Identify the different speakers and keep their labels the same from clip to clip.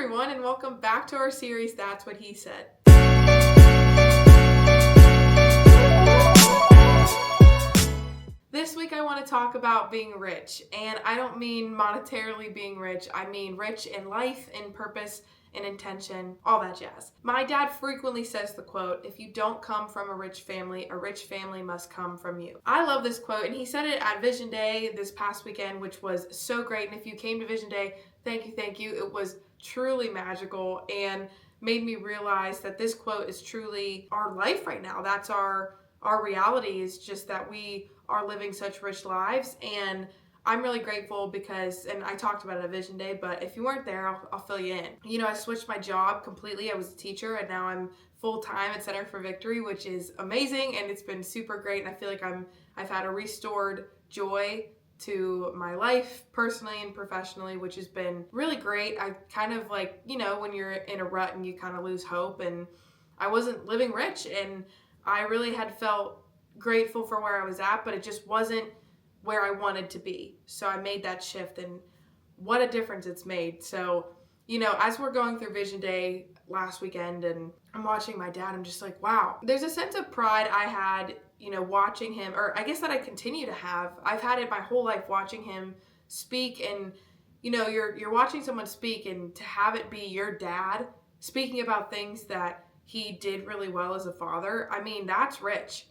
Speaker 1: everyone, and welcome back to our series, That's What He Said. This week I want to talk about being rich, and I don't mean monetarily being rich. I mean rich in life, in purpose, in intention, all that jazz. My dad frequently says the quote, "If you don't come from a rich family must come from you." I love this quote, and he said it at Vision Day this past weekend, which was so great. And if you came to Vision Day, thank you. It was truly magical and made me realize that this quote is truly our life right now. That's our reality, is just that we are living such rich lives. And I'm really grateful because, and I talked about it at Vision Day, but if you weren't there, I'll fill you in. You know, I switched my job completely. I was a teacher and now I'm full-time at Center for Victory, which is amazing, and it's been super great. And I feel like I've had a restored joy to my life personally and professionally, which has been really great. I kind of like, you know, when you're in a rut and you kind of lose hope, and I wasn't living rich, and I really had felt grateful for where I was at, but it just wasn't where I wanted to be. So I made that shift, and what a difference it's made. So, you know, as we're going through Vision Day last weekend and I'm watching my dad, I'm just like, wow. There's a sense of pride I had, you know, watching him, or I guess that I continue to have. I've had it my whole life, watching him speak. And, you know, you're watching someone speak, and to have it be your dad speaking about things that he did really well as a father, I mean, that's rich.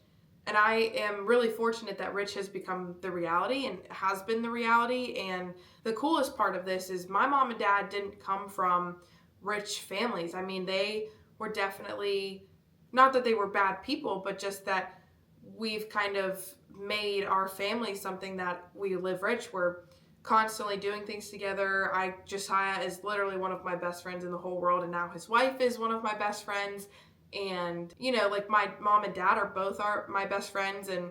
Speaker 1: And I am really fortunate that rich has become the reality and has been the reality. And the coolest part of this is my mom and dad didn't come from rich families. I mean, they were definitely, not that they were bad people, but just that we've kind of made our family something that we live rich. We're constantly doing things together. Josiah is literally one of my best friends in the whole world, and now his wife is one of my best friends. And, you know, like my mom and dad are my best friends, and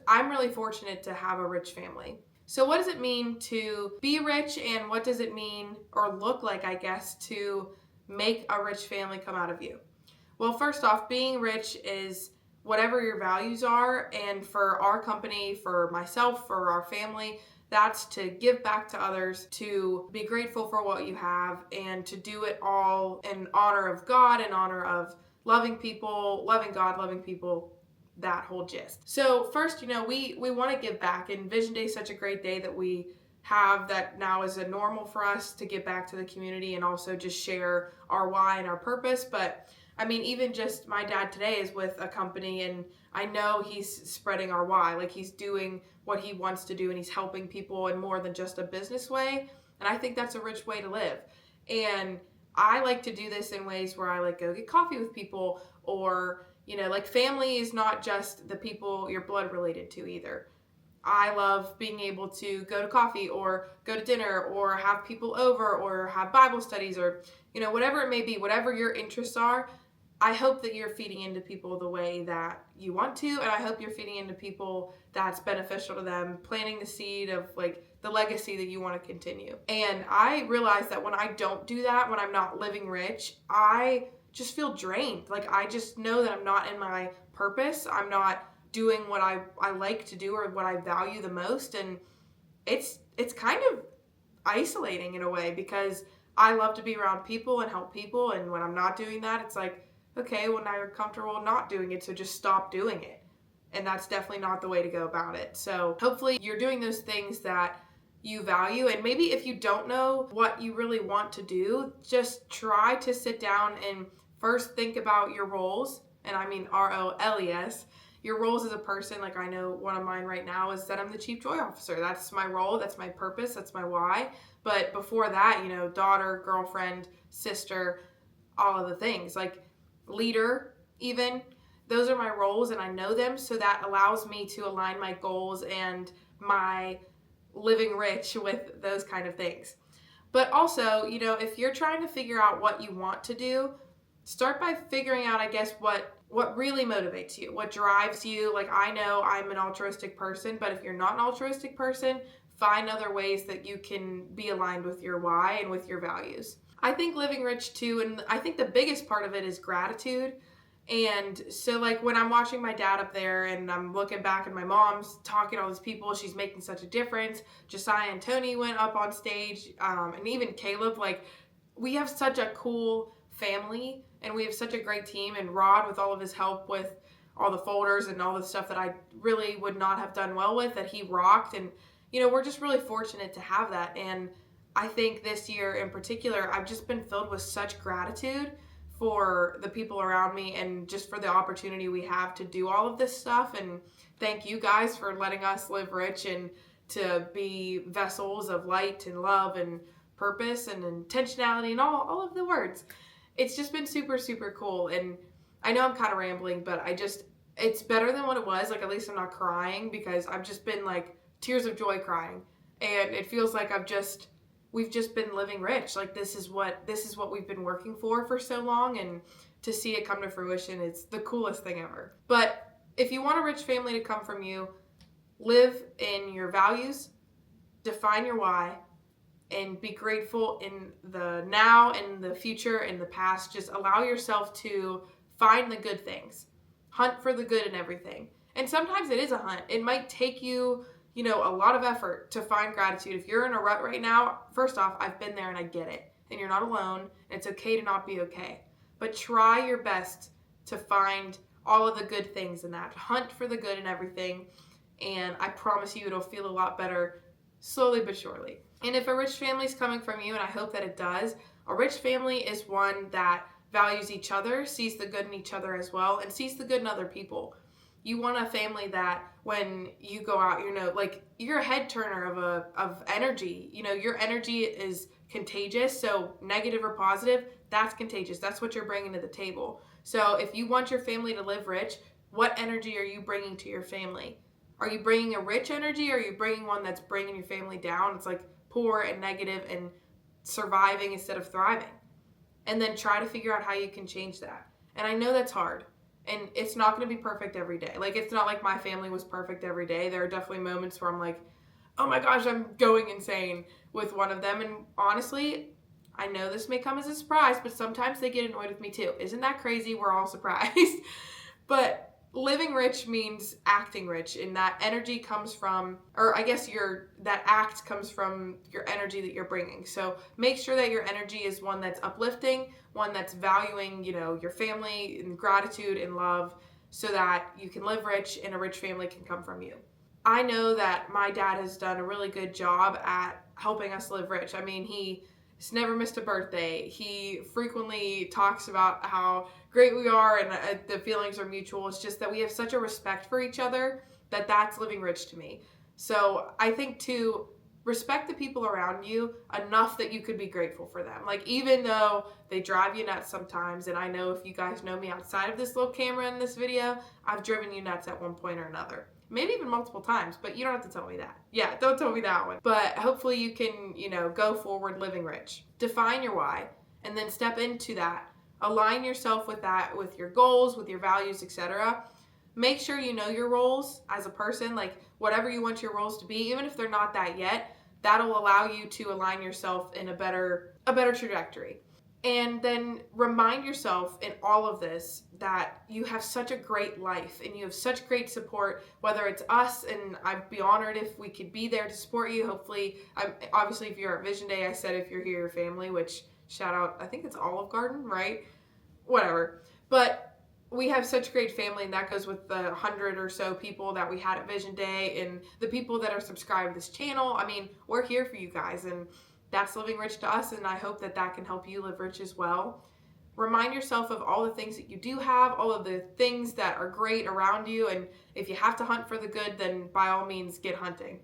Speaker 1: I'm really fortunate to have a rich family. So what does it mean to be rich, and what does it mean or look like, I guess, to make a rich family come out of you? Well, first off, being rich is whatever your values are, and for our company, for myself, for our family, that's to give back to others, to be grateful for what you have, and to do it all in honor of God, in honor of loving people, loving God, loving people, that whole gist. So first, you know, we want to give back, and Vision Day is such a great day that we have, that now is a normal for us to give back to the community and also just share our why and our purpose. But I mean, even just my dad today is with a company, and I know he's spreading our why. Like, he's doing what he wants to do, and he's helping people in more than just a business way. And I think that's a rich way to live. And I like to do this in ways where I like go get coffee with people, or, you know, like, family is not just the people you're blood related to either. I love being able to go to coffee or go to dinner or have people over or have Bible studies, or, you know, whatever it may be, whatever your interests are. I hope that you're feeding into people the way that you want to, and I hope you're feeding into people that's beneficial to them, planting the seed of like the legacy that you want to continue. And I realize that when I don't do that, when I'm not living rich, I just feel drained. Like, I just know that I'm not in my purpose. I'm not doing what I like to do or what I value the most. And it's kind of isolating in a way, because I love to be around people and help people. And when I'm not doing that, it's like, okay, well, now you're comfortable not doing it, so just stop doing it. And that's definitely not the way to go about it. So hopefully you're doing those things that you value. And maybe if you don't know what you really want to do, just try to sit down and first think about your roles. And I mean ROLES. Your roles as a person. Like, I know one of mine right now is that I'm the Chief Joy Officer. That's my role. That's my purpose. That's my why. But before that, you know, daughter, girlfriend, sister, all of the things. Like, leader, even. Those are my roles, and I know them, so that allows me to align my goals and my living rich with those kind of things. But also, you know, if you're trying to figure out what you want to do, start by figuring out, I guess, what really motivates you, what drives you. Like, I know I'm an altruistic person, but if you're not an altruistic person, find other ways that you can be aligned with your why and with your values. I think living rich too, and I think the biggest part of it is gratitude. And so, like, when I'm watching my dad up there and I'm looking back and my mom's talking to all these people, she's making such a difference. Josiah and Tony went up on stage, and even Caleb, like, we have such a cool family and we have such a great team, and Rod, with all of his help with all the folders and all the stuff that I really would not have done well with, that he rocked. And, we're just really fortunate to have that. And I think this year in particular, I've just been filled with such gratitude for the people around me and just for the opportunity we have to do all of this stuff. And thank you guys for letting us live rich and to be vessels of light and love and purpose and intentionality and all of the words. It's just been super, super cool. And I know I'm kind of rambling, but it's better than what it was. Like, at least I'm not crying, because I've just been like tears of joy crying. And it feels like we've just been living rich. Like, this is what we've been working for so long. And to see it come to fruition, it's the coolest thing ever. But if you want a rich family to come from you, live in your values, define your why, and be grateful in the now and the future and the past. Just allow yourself to find the good things. Hunt for the good in everything. And sometimes it is a hunt. It might take you, a lot of effort to find gratitude. If you're in a rut right now, first off, I've been there and I get it. And you're not alone. And it's okay to not be okay. But try your best to find all of the good things in that. Hunt for the good in everything. And I promise you it'll feel a lot better slowly but surely. And if a rich family is coming from you, and I hope that it does, a rich family is one that values each other, sees the good in each other as well, and sees the good in other people. You want a family that when you go out, you're a head turner of energy. Your energy is contagious. So negative or positive, that's contagious. That's what you're bringing to the table. So if you want your family to live rich, what energy are you bringing to your family? Are you bringing a rich energy, or are you bringing one that's bringing your family down? It's like poor and negative and surviving instead of thriving. And then try to figure out how you can change that. And I know that's hard. And it's not going to be perfect every day. Like, it's not like my family was perfect every day. There are definitely moments where I'm like, oh my gosh, I'm going insane with one of them. And honestly, I know this may come as a surprise, but sometimes they get annoyed with me too. Isn't that crazy? We're all surprised. But living rich means acting rich, and that energy comes from, or I guess that act comes from your energy that you're bringing. So make sure that your energy is one that's uplifting, one that's valuing, your family and gratitude and love, so that you can live rich and a rich family can come from you. I know that my dad has done a really good job at helping us live rich. I mean, he's never missed a birthday. He frequently talks about how great we are, and the feelings are mutual. It's just that we have such a respect for each other that's living rich to me. So I think to respect the people around you enough that you could be grateful for them. Like, even though they drive you nuts sometimes, and I know if you guys know me outside of this little camera in this video, I've driven you nuts at one point or another. Maybe even multiple times, but you don't have to tell me that. Yeah, don't tell me that one. But hopefully you can, go forward living rich. Define your why, and then step into that. Align yourself with that, with your goals, with your values, etc. Make sure you know your roles as a person, like whatever you want your roles to be, even if they're not that yet, that'll allow you to align yourself in a better trajectory. And then remind yourself in all of this that you have such a great life and you have such great support, whether it's us, and I'd be honored if we could be there to support you. Hopefully, obviously if you're at Vision Day, I said if you're here, your family, which shout out, I think it's Olive Garden, right? Whatever. But we have such great family, and that goes with the 100 or so people that we had at Vision Day and the people that are subscribed to this channel. I mean, we're here for you guys, and that's living rich to us, and I hope that can help you live rich as well. Remind yourself of all the things that you do have, all of the things that are great around you, and if you have to hunt for the good, then by all means get hunting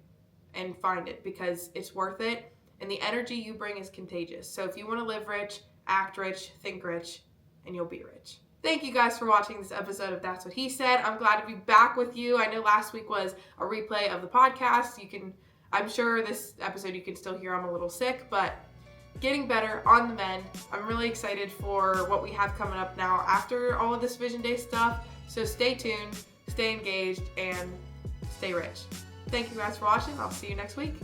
Speaker 1: and find it, because it's worth it, and the energy you bring is contagious. So if you want to live rich, act rich, think rich, and you'll be rich. Thank you guys for watching this episode of That's What He Said. I'm glad to be back with you. I know last week was a replay of the podcast. I'm sure this episode you can still hear I'm a little sick, but getting better, on the mend. I'm really excited for what we have coming up now after all of this Vision Day stuff. So stay tuned, stay engaged, and stay rich. Thank you guys for watching. I'll see you next week.